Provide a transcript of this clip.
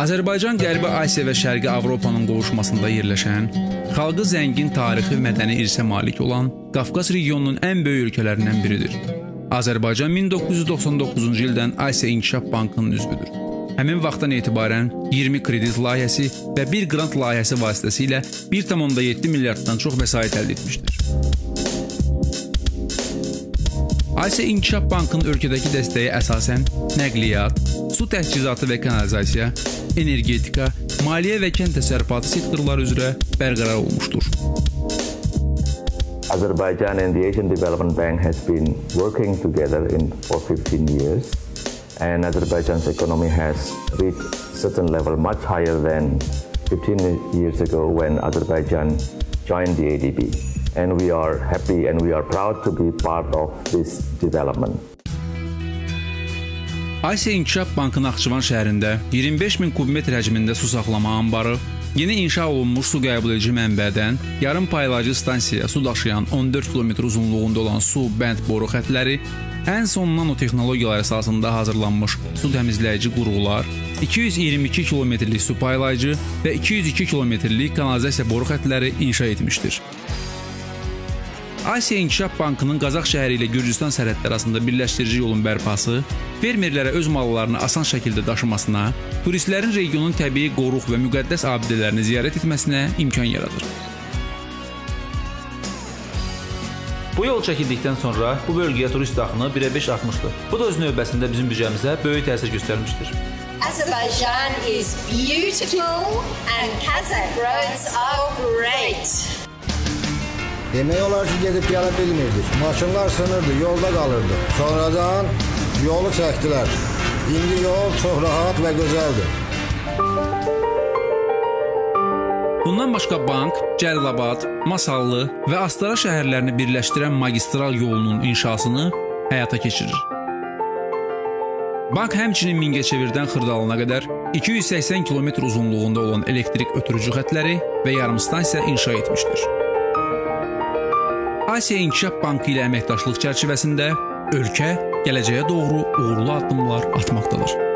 Azərbaycan Qərbi Asiya və Şərqi Avropanın qovuşmasında yerləşən, xalqı zəngin tarixi və mədəni irsə malik olan Qafqaz regionunun ən böyük ölkələrindən biridir. Azərbaycan 1999-cu ildən Asiya İnkişaf Bankının üzvüdür. Həmin vaxtdan etibarən 20 kredit layihəsi və bir qrant layihəsi vasitəsilə 1,7 milyarddan çox vəsait əldə etmişdir. Asiya İnkişaf Bankının ölkədəki dəstəyi əsasən nəqliyyat, su təchizatı və kanalizasiya, energetika, maliyyə və kənd təsərrüfatı sektorları üzrə bərqərar olmuşdur. Azerbaijan and the Asian Development Bank has been working together for 15 years, and Azerbaijan's economy has reached certain level much higher than 15 years ago when Azerbaijan joined the ADB. And we are happy and we are proud to be part of this development. Asiya İnkişaf Bankı Naxçıvan şəhərində 25 min kubmetr həcmində su saxlama anbarı, yeni inşa olunmuş su qəbul edici mənbədən yarım paylayıcı stansiyaya su daşıyan 14 km uzunluğunda olan su bənd boru xətləri, ən son nanotexnologiyalar əsasında hazırlanmış su təmizləyici qurğular, 222 kilometrlik su paylayıcı və 202 kilometrlik kanalizasiya boru xətləri inşa etmişdir. Asiya İnkişaf Bankının Qazax şəhəri ilə Gürcüstan sərhədləri arasında birləşdirici yolun bərpası fermerlərə öz mallarını asan şəkildə daşımasına, turistlərin regionun təbii qoruq və müqəddəs abidələrini ziyarət etməsinə imkan yaradır. Bu yol çəkildikdən sonra bu bölgəyə turist axını 1-ə 5 artmışdır. Bu da öz növbəsində bizim büdcəmizə böyük təsir göstərmişdir. Azerbaijan is beautiful and Kazakh roads are great. Demək olar ki, gedib gələ bilmirdik. Maşınlar sınırdı, yolda qalırdı. Sonradan yolu çəkdilər. İndi yol çox rahat və gözəldir. Bundan başqa bank, Cəlilabad, Masallı və Astara şəhərlərini birləşdirən magistral yolunun inşasını həyata keçirir. Bank həmçinin Mingəçevirdən Xırdalına qədər 280 km uzunluğunda olan elektrik ötürücü xətləri və yarımstansiya inşa etmişdir. Asiya İnkişaf Bankı ilə əməkdaşlıq çərçivəsində ölkə gələcəyə doğru uğurlu addımlar atmaqdadır.